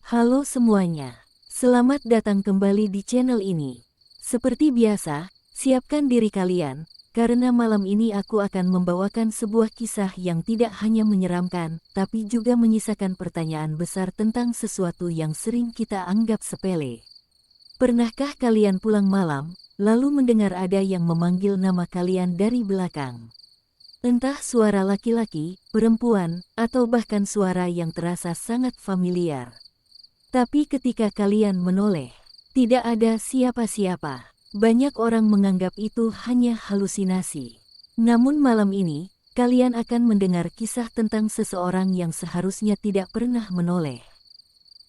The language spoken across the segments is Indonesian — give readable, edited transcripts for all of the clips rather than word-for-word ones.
Halo semuanya, selamat datang kembali di channel ini. Seperti biasa, siapkan diri kalian, karena malam ini aku akan membawakan sebuah kisah yang tidak hanya menyeramkan, tapi juga menyisakan pertanyaan besar tentang sesuatu yang sering kita anggap sepele. Pernahkah kalian pulang malam, lalu mendengar ada yang memanggil nama kalian dari belakang? Entah suara laki-laki, perempuan, atau bahkan suara yang terasa sangat familiar. Tapi ketika kalian menoleh, tidak ada siapa-siapa. Banyak orang menganggap itu hanya halusinasi. Namun malam ini, kalian akan mendengar kisah tentang seseorang yang seharusnya tidak pernah menoleh.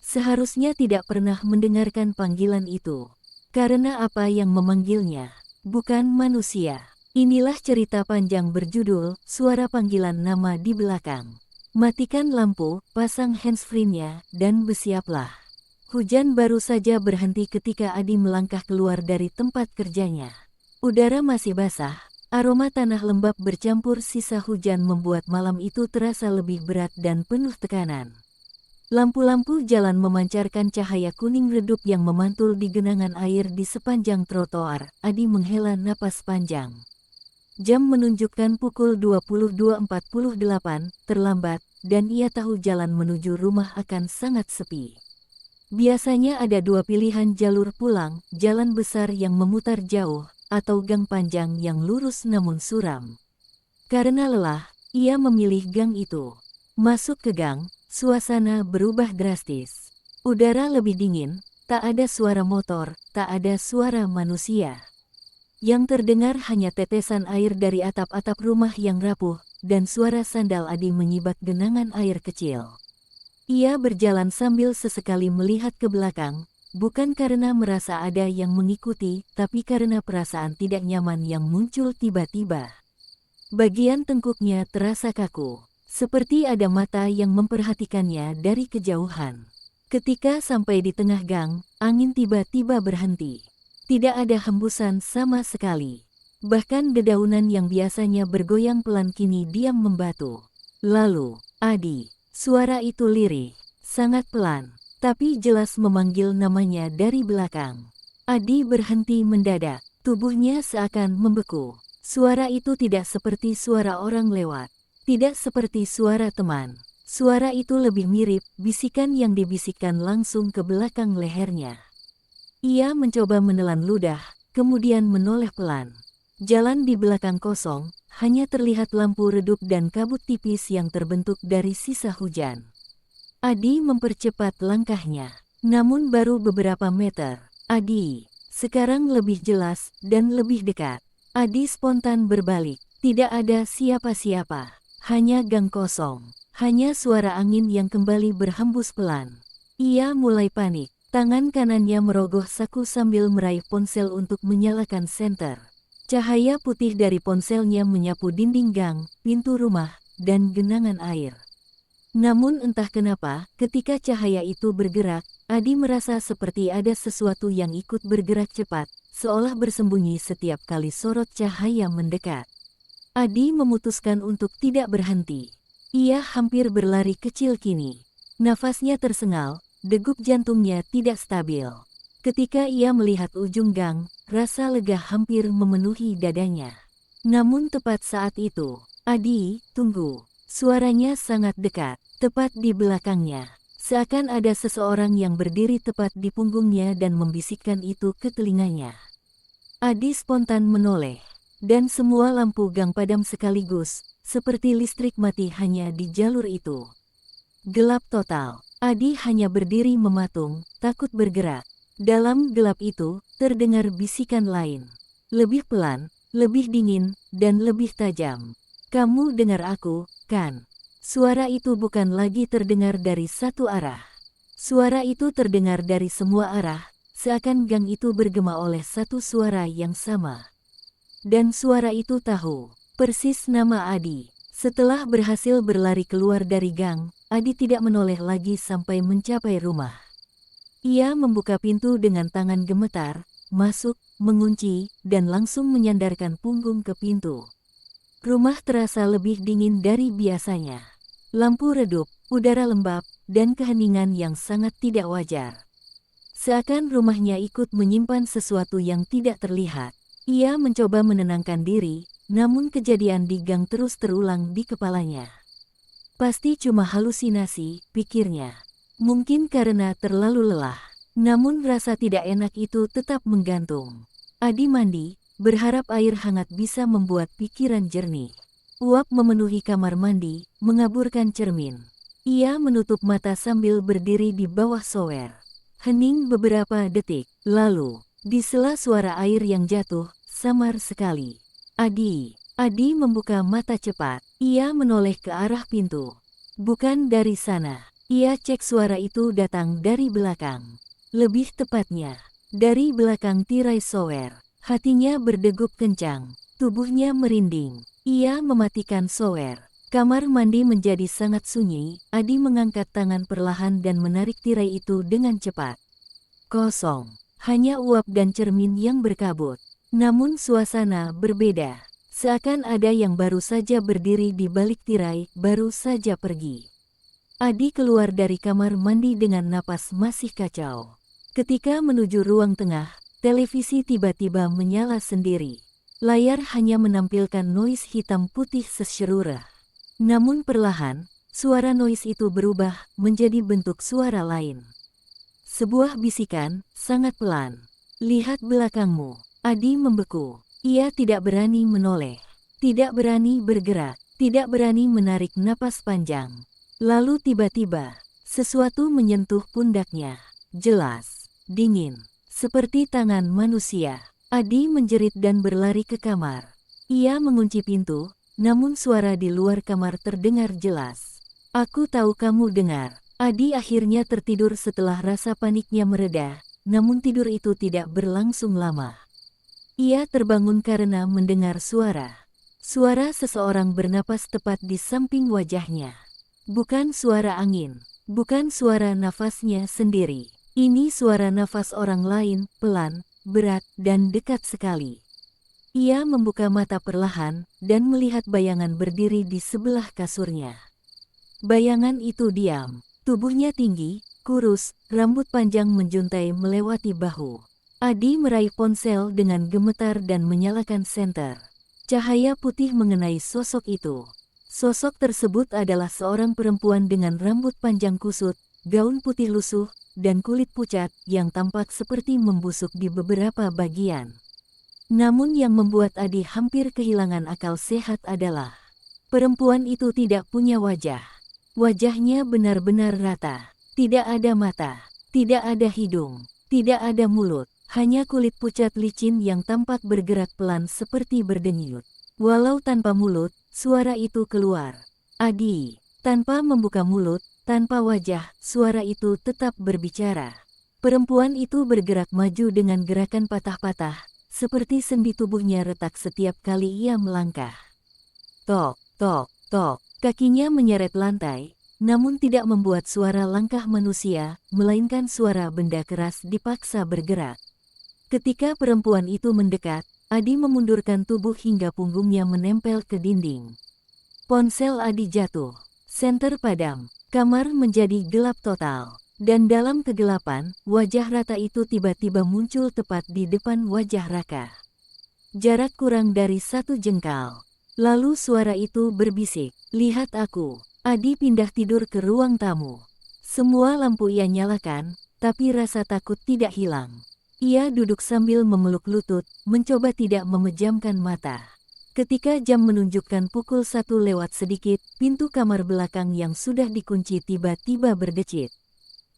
Seharusnya tidak pernah mendengarkan panggilan itu. Karena apa yang memanggilnya? Bukan manusia. Inilah cerita panjang berjudul, Suara Panggilan Nama di Belakang. Matikan lampu, pasang handsfree-nya, dan bersiaplah. Hujan baru saja berhenti ketika Adi melangkah keluar dari tempat kerjanya. Udara masih basah, aroma tanah lembab bercampur sisa hujan membuat malam itu terasa lebih berat dan penuh tekanan. Lampu-lampu jalan memancarkan cahaya kuning redup yang memantul di genangan air di sepanjang trotoar. Adi menghela napas panjang. Jam menunjukkan pukul 22.48, terlambat, dan ia tahu jalan menuju rumah akan sangat sepi. Biasanya ada dua pilihan jalur pulang, jalan besar yang memutar jauh, atau gang panjang yang lurus namun suram. Karena lelah, ia memilih gang itu. Masuk ke gang, suasana berubah drastis. Udara lebih dingin, tak ada suara motor, tak ada suara manusia. Yang terdengar hanya tetesan air dari atap-atap rumah yang rapuh, dan suara sandal Adi menyibak genangan air kecil. Ia berjalan sambil sesekali melihat ke belakang, bukan karena merasa ada yang mengikuti, tapi karena perasaan tidak nyaman yang muncul tiba-tiba. Bagian tengkuknya terasa kaku, seperti ada mata yang memperhatikannya dari kejauhan. Ketika sampai di tengah gang, angin tiba-tiba berhenti. Tidak ada hembusan sama sekali. Bahkan dedaunan yang biasanya bergoyang pelan kini diam membatu. Lalu, Adi, suara itu lirih, sangat pelan, tapi jelas memanggil namanya dari belakang. Adi berhenti mendadak, tubuhnya seakan membeku. Suara itu tidak seperti suara orang lewat, tidak seperti suara teman. Suara itu lebih mirip bisikan yang dibisikkan langsung ke belakang lehernya. Ia mencoba menelan ludah, kemudian menoleh pelan. Jalan di belakang kosong, hanya terlihat lampu redup dan kabut tipis yang terbentuk dari sisa hujan. Adi mempercepat langkahnya, namun baru beberapa meter. Adi, sekarang lebih jelas dan lebih dekat. Adi spontan berbalik, tidak ada siapa-siapa, hanya gang kosong, hanya suara angin yang kembali berhembus pelan. Ia mulai panik. Tangan kanannya merogoh saku sambil meraih ponsel untuk menyalakan senter. Cahaya putih dari ponselnya menyapu dinding gang, pintu rumah, dan genangan air. Namun entah kenapa, ketika cahaya itu bergerak, Adi merasa seperti ada sesuatu yang ikut bergerak cepat, seolah bersembunyi setiap kali sorot cahaya mendekat. Adi memutuskan untuk tidak berhenti. Ia hampir berlari kecil kini. Nafasnya tersengal. Degup jantungnya tidak stabil. Ketika ia melihat ujung gang, rasa lega hampir memenuhi dadanya. Namun tepat saat itu, Adi, tunggu. Suaranya sangat dekat, tepat di belakangnya. Seakan ada seseorang yang berdiri tepat di punggungnya dan membisikkan itu ke telinganya. Adi spontan menoleh, dan semua lampu gang padam sekaligus, seperti listrik mati hanya di jalur itu. Gelap total. Adi hanya berdiri mematung, takut bergerak. Dalam gelap itu, terdengar bisikan lain. Lebih pelan, lebih dingin, dan lebih tajam. Kamu dengar aku, kan? Suara itu bukan lagi terdengar dari satu arah. Suara itu terdengar dari semua arah, seakan gang itu bergema oleh satu suara yang sama. Dan suara itu tahu, persis nama Adi. Setelah berhasil berlari keluar dari gang, Adi tidak menoleh lagi sampai mencapai rumah. Ia membuka pintu dengan tangan gemetar, masuk, mengunci, dan langsung menyandarkan punggung ke pintu. Rumah terasa lebih dingin dari biasanya. Lampu redup, udara lembab, dan keheningan yang sangat tidak wajar. Seakan rumahnya ikut menyimpan sesuatu yang tidak terlihat. Ia mencoba menenangkan diri, namun kejadian di gang terus terulang di kepalanya. Pasti cuma halusinasi, pikirnya. Mungkin karena terlalu lelah. Namun rasa tidak enak itu tetap menggantung. Adi mandi, berharap air hangat bisa membuat pikiran jernih. Uap memenuhi kamar mandi, mengaburkan cermin. Ia menutup mata sambil berdiri di bawah shower. Hening beberapa detik, lalu, di sela suara air yang jatuh, samar sekali. Adi membuka mata cepat. Ia menoleh ke arah pintu. Bukan dari sana. Ia cek suara itu datang dari belakang. Lebih tepatnya, dari belakang tirai shower. Hatinya berdegup kencang, tubuhnya merinding. Ia mematikan shower. Kamar mandi menjadi sangat sunyi. Adi mengangkat tangan perlahan dan menarik tirai itu dengan cepat. Kosong. Hanya uap dan cermin yang berkabut. Namun suasana berbeda. Seakan ada yang baru saja berdiri di balik tirai, baru saja pergi. Adi keluar dari kamar mandi dengan napas masih kacau. Ketika menuju ruang tengah, televisi tiba-tiba menyala sendiri. Layar hanya menampilkan noise hitam putih sesyururah. Namun perlahan, suara noise itu berubah menjadi bentuk suara lain. Sebuah bisikan, sangat pelan. Lihat belakangmu. Adi membeku. Ia tidak berani menoleh. Tidak berani bergerak. Tidak berani menarik napas panjang. Lalu tiba-tiba, sesuatu menyentuh pundaknya. Jelas, dingin. Seperti tangan manusia. Adi menjerit dan berlari ke kamar. Ia mengunci pintu, namun suara di luar kamar terdengar jelas. Aku tahu kamu dengar. Adi akhirnya tertidur setelah rasa paniknya mereda, namun tidur itu tidak berlangsung lama. Ia terbangun karena mendengar suara. Suara seseorang bernapas tepat di samping wajahnya. Bukan suara angin, bukan suara nafasnya sendiri. Ini suara nafas orang lain, pelan, berat, dan dekat sekali. Ia membuka mata perlahan, dan melihat bayangan berdiri di sebelah kasurnya. Bayangan itu diam, tubuhnya tinggi, kurus, rambut panjang menjuntai melewati bahu. Adi meraih ponsel dengan gemetar dan menyalakan senter. Cahaya putih mengenai sosok itu. Sosok tersebut adalah seorang perempuan dengan rambut panjang kusut, gaun putih lusuh, dan kulit pucat yang tampak seperti membusuk di beberapa bagian. Namun yang membuat Adi hampir kehilangan akal sehat adalah perempuan itu tidak punya wajah. Wajahnya benar-benar rata. Tidak ada mata, tidak ada hidung, tidak ada mulut. Hanya kulit pucat licin yang tampak bergerak pelan seperti berdenyut. Walau tanpa mulut, suara itu keluar. Adi, tanpa membuka mulut, tanpa wajah, suara itu tetap berbicara. Perempuan itu bergerak maju dengan gerakan patah-patah, seperti sendi tubuhnya retak setiap kali ia melangkah. Tok, tok, tok, kakinya menyeret lantai, namun tidak membuat suara langkah manusia, melainkan suara benda keras dipaksa bergerak. Ketika perempuan itu mendekat, Adi memundurkan tubuh hingga punggungnya menempel ke dinding. Ponsel Adi jatuh. Senter padam. Kamar menjadi gelap total. Dan dalam kegelapan, wajah Rata itu tiba-tiba muncul tepat di depan wajah Raka. Jarak kurang dari 1 jengkal. Lalu suara itu berbisik, "Lihat aku." Adi pindah tidur ke ruang tamu. Semua lampu ia nyalakan, tapi rasa takut tidak hilang. Ia duduk sambil memeluk lutut, mencoba tidak memejamkan mata. Ketika jam menunjukkan pukul 1 lewat sedikit, pintu kamar belakang yang sudah dikunci tiba-tiba berdecit.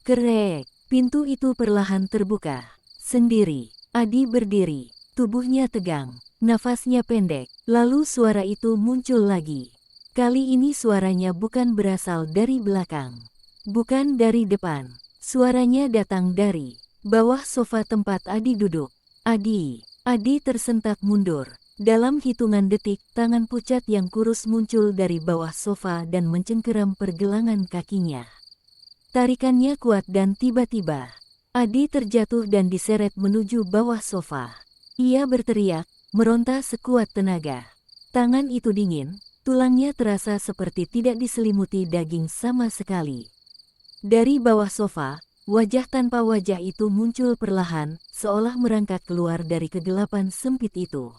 Krek, pintu itu perlahan terbuka. Sendiri, Adi berdiri, tubuhnya tegang, nafasnya pendek, lalu suara itu muncul lagi. Kali ini suaranya bukan berasal dari belakang, bukan dari depan. Suaranya datang dari bawah sofa tempat Adi duduk. Adi tersentak mundur. Dalam hitungan detik, tangan pucat yang kurus muncul dari bawah sofa dan mencengkeram pergelangan kakinya. Tarikannya kuat dan tiba-tiba, Adi terjatuh dan diseret menuju bawah sofa. Ia berteriak, meronta sekuat tenaga. Tangan itu dingin, Tulangnya terasa seperti tidak diselimuti daging sama sekali. Dari bawah sofa, wajah tanpa wajah itu muncul perlahan, seolah merangkak keluar dari kegelapan sempit itu.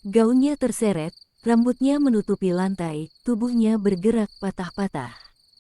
Gaunnya terseret, rambutnya menutupi lantai, tubuhnya bergerak patah-patah.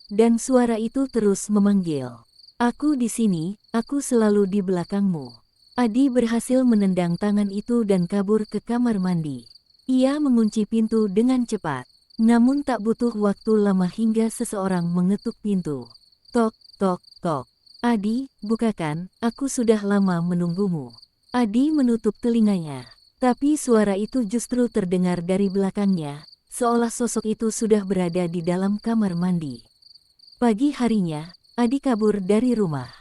Dan suara itu terus memanggil. Aku di sini, aku selalu di belakangmu. Adi berhasil menendang tangan itu dan kabur ke kamar mandi. Ia mengunci pintu dengan cepat. Namun tak butuh waktu lama hingga seseorang mengetuk pintu. Tok, tok, tok. Adi, bukakan, aku sudah lama menunggumu. Adi menutup telinganya. Tapi suara itu justru terdengar dari belakangnya, seolah sosok itu sudah berada di dalam kamar mandi. Pagi harinya, Adi kabur dari rumah.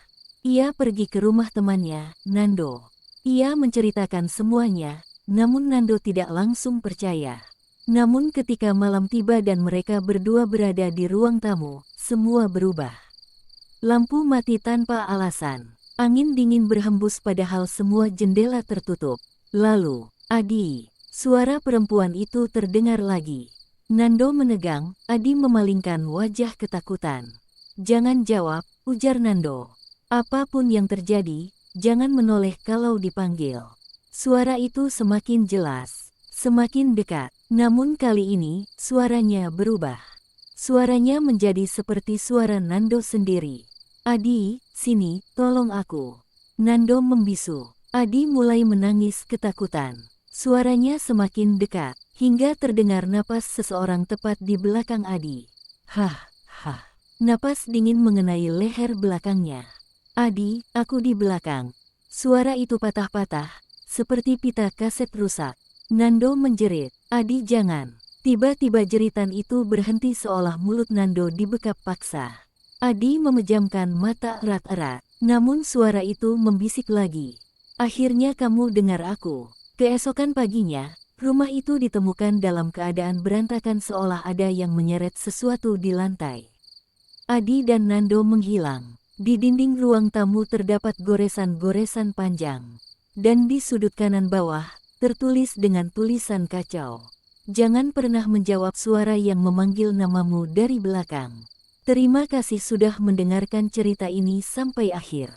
Ia pergi ke rumah temannya, Nando. Ia menceritakan semuanya, namun Nando tidak langsung percaya. Namun ketika malam tiba dan mereka berdua berada di ruang tamu, semua berubah. Lampu mati tanpa alasan. Angin dingin berhembus padahal semua jendela tertutup. Lalu, Adi, suara perempuan itu terdengar lagi. Nando menegang, Adi memalingkan wajah ketakutan. Jangan jawab, ujar Nando. Apapun yang terjadi, jangan menoleh kalau dipanggil. Suara itu semakin jelas, semakin dekat. Namun kali ini, suaranya berubah. Suaranya menjadi seperti suara Nando sendiri. Adi, sini, tolong aku. Nando membisu. Adi mulai menangis ketakutan. Suaranya semakin dekat, hingga terdengar napas seseorang tepat di belakang Adi. Hah, hah. Napas dingin mengenai leher belakangnya. Adi, aku di belakang. Suara itu patah-patah, seperti pita kaset rusak. Nando menjerit, Adi jangan. Tiba-tiba jeritan itu berhenti seolah mulut Nando dibekap paksa. Adi memejamkan mata erat-erat, namun suara itu membisik lagi. Akhirnya kamu dengar aku. Keesokan paginya, rumah itu ditemukan dalam keadaan berantakan seolah ada yang menyeret sesuatu di lantai. Adi dan Nando menghilang. Di dinding ruang tamu terdapat goresan-goresan panjang. Dan di sudut kanan bawah, tertulis dengan tulisan kacau. Jangan pernah menjawab suara yang memanggil namamu dari belakang. Terima kasih sudah mendengarkan cerita ini sampai akhir.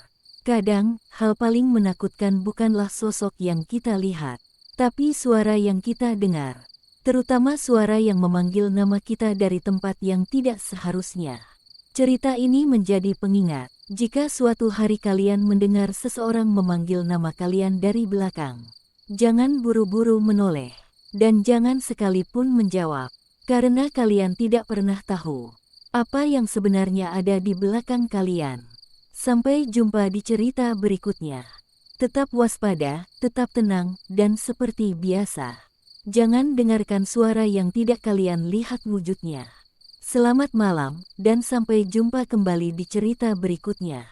Kadang, hal paling menakutkan bukanlah sosok yang kita lihat, tapi suara yang kita dengar. Terutama suara yang memanggil nama kita dari tempat yang tidak seharusnya. Cerita ini menjadi pengingat, jika suatu hari kalian mendengar seseorang memanggil nama kalian dari belakang. Jangan buru-buru menoleh, dan jangan sekalipun menjawab, karena kalian tidak pernah tahu apa yang sebenarnya ada di belakang kalian. Sampai jumpa di cerita berikutnya. Tetap waspada, tetap tenang, dan seperti biasa. Jangan dengarkan suara yang tidak kalian lihat wujudnya. Selamat malam, dan sampai jumpa kembali di cerita berikutnya.